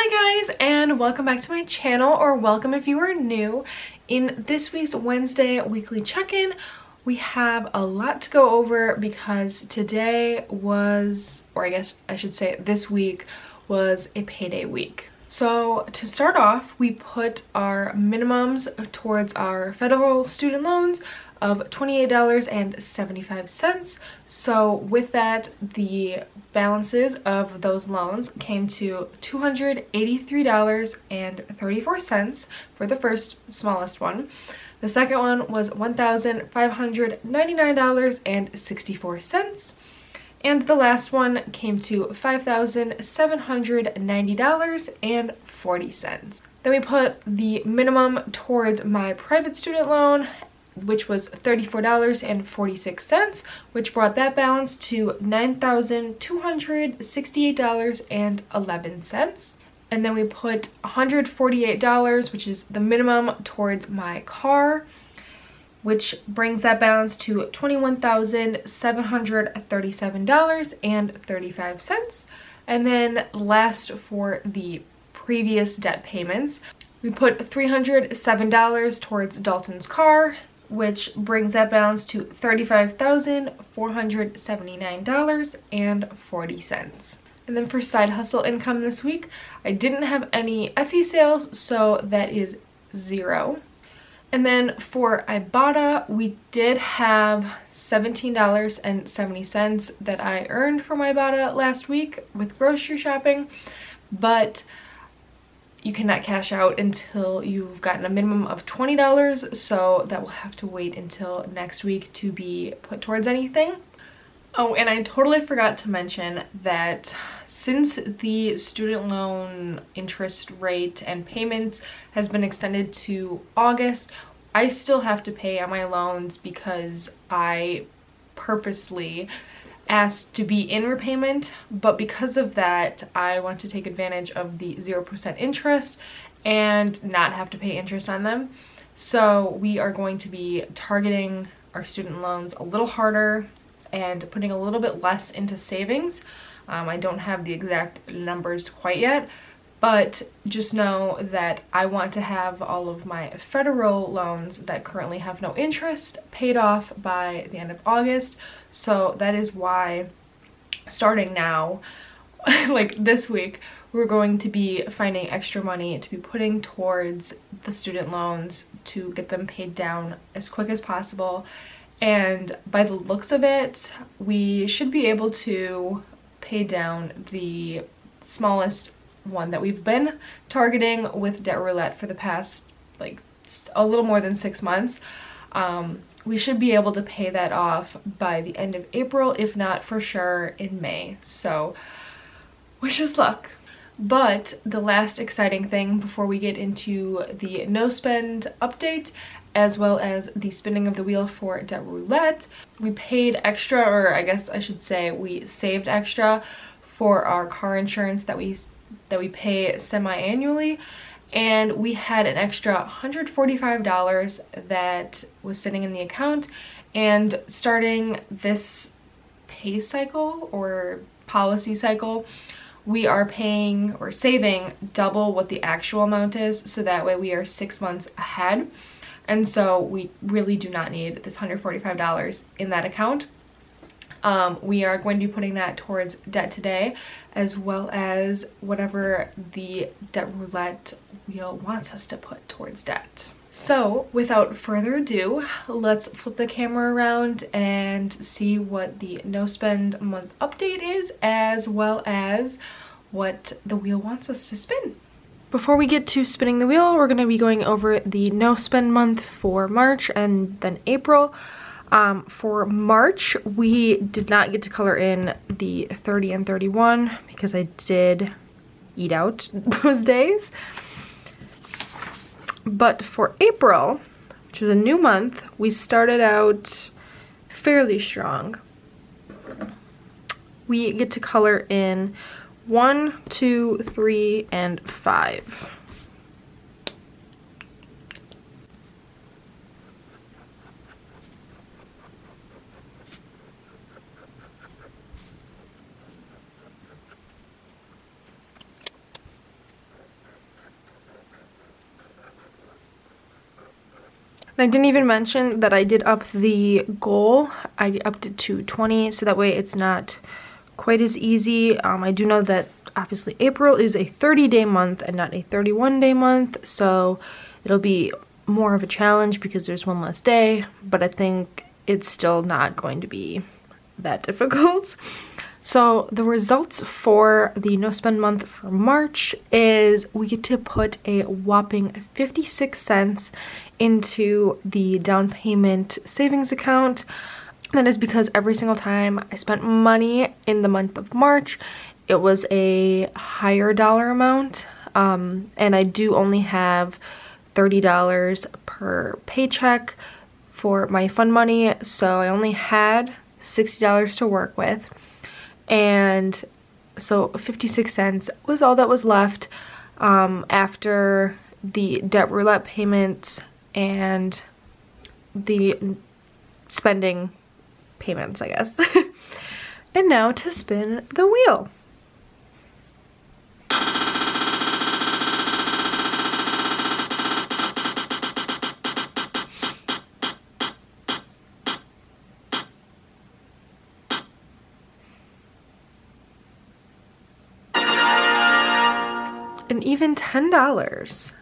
Hi guys, and welcome back to my channel, or welcome if you are new. In this week's Wednesday weekly check-in, we have a lot to go over because today was, or I guess I should say this week was a payday week. So to start off, we put our minimums towards our federal student loans of $28.75. So with that, the balances of those loans came to $283.34 for the first smallest one. The second one was $1,599.64. And the last one came to $5,790.40. Then we put the minimum towards my private student loan, which was $34.46, which brought that balance to $9,268.11. And then we put $148, which is the minimum, towards my car, which brings that balance to $21,737.35. And then last, for the previous debt payments, we put $307 towards Dalton's car, which brings that balance to $35,479.40. And then for side hustle income this week, I didn't have any Etsy sales, so that is $0. And then for Ibotta, we did have $17.70 that I earned from Ibotta last week with grocery shopping, but you cannot cash out until you've gotten a minimum of $20, so that will have to wait until next week to be put towards anything. Oh, and I totally forgot to mention that since the student loan interest rate and payments has been extended to August, I still have to pay on my loans because I purposely asked to be in repayment, but because of that, I want to take advantage of the 0% interest and not have to pay interest on them. So we are going to be targeting our student loans a little harder and putting a little bit less into savings. I don't have the exact numbers quite yet, but just know that I want to have all of my federal loans that currently have no interest paid off by the end of August. So that is why, starting now, like this week, we're going to be finding extra money to be putting towards the student loans to get them paid down as quick as possible. And by the looks of it, we should be able to pay down the smallest one that we've been targeting with Debt Roulette for the past, like, a little more than 6 months. We should be able to pay that off by the end of April, if not for sure in May. So wish us luck. But the last exciting thing before we get into the no spend update, as well as the spinning of the wheel for Debt Roulette, we paid extra, or I guess I should say we saved extra for our car insurance that we pay semi-annually, and we had an extra $145 that was sitting in the account. And starting this pay cycle or policy cycle, we are paying or saving double what the actual amount is, so that way we are 6 months ahead. And so we really do not need this $145 in that account. We are going to be putting that towards debt today, as well as whatever the Debt Roulette wheel wants us to put towards debt. So without further ado, let's flip the camera around and see what the no spend month update is, as well as what the wheel wants us to spin. Before we get to spinning the wheel, we're going to be going over the no spend month for March and then April. For March, we did not get to color in the 30 and 31 because I did eat out those days. But for April, which is a new month, we started out fairly strong. We get to color in 1, 2, 3, and 5. And I didn't even mention that I did up the goal. I upped it to 20, so that way it's not quite as easy. I do know that obviously April is a 30-day month and not a 31-day month, so it'll be more of a challenge because there's one less day, but I think it's still not going to be that difficult. So the results for the no spend month for March is we get to put a whopping 56 cents into the down payment savings account. That is because every single time I spent money in the month of March, it was a higher dollar amount, and I do only have $30 per paycheck for my fund money, so I only had $60 to work with, and so 56 cents was all that was left after the debt roulette payments and the spending payments, I guess. And now to spin the wheel. And even $10.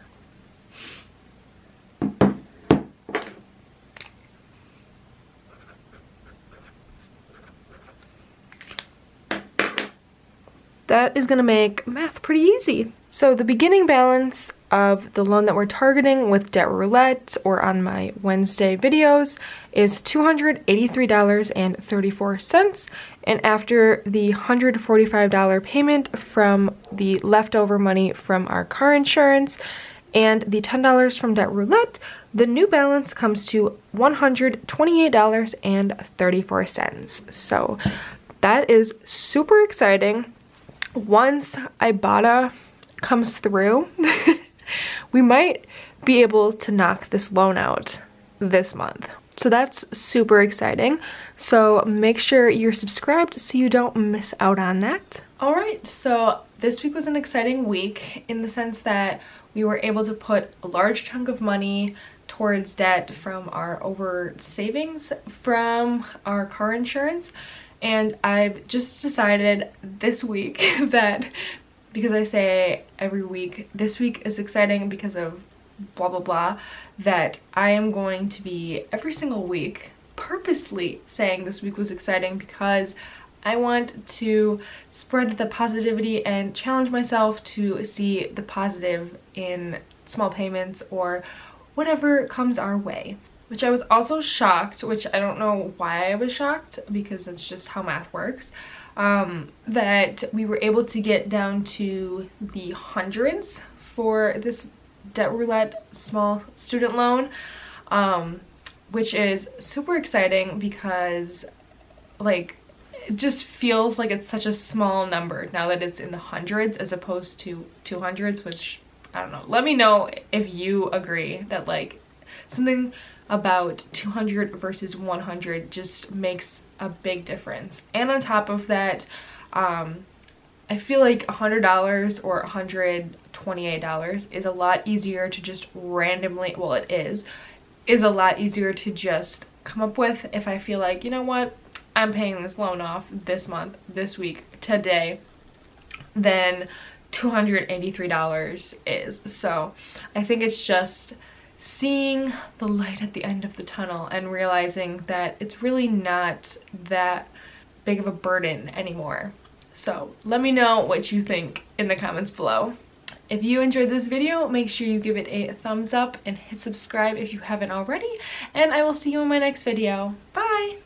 That is gonna make math pretty easy. So the beginning balance of the loan that we're targeting with debt roulette or on my Wednesday videos is $283.34. And after the $145 payment from the leftover money from our car insurance and the $10 from debt roulette, the new balance comes to $128.34. So that is super exciting. Once Ibotta comes through, we might be able to knock this loan out this month. So that's super exciting. So make sure you're subscribed so you don't miss out on that. All right, so this week was an exciting week in the sense that we were able to put a large chunk of money towards debt from our over savings from our car insurance. And I've just decided this week that, because I say every week, this week is exciting because of blah blah blah, that I am going to be every single week purposely saying this week was exciting because I want to spread the positivity and challenge myself to see the positive in small payments or whatever comes our way. Which I was also shocked, which I don't know why I was shocked because that's just how math works, that we were able to get down to the hundreds for this debt roulette small student loan, which is super exciting because like it just feels like it's such a small number now that it's in the hundreds as opposed to 200s, which I don't know. Let me know if you agree that like something about 200 versus 100 just makes a big difference. And on top of that, I feel like $100 or $128 is a lot easier to just randomly, well it is a lot easier to just come up with if I feel like, you know what, I'm paying this loan off this month, this week, today, than $283 is. So I think it's just seeing the light at the end of the tunnel and realizing that it's really not that big of a burden anymore. So let me know what you think in the comments below. If you enjoyed this video, make sure you give it a thumbs up and hit subscribe if you haven't already, and I will see you in my next video. Bye!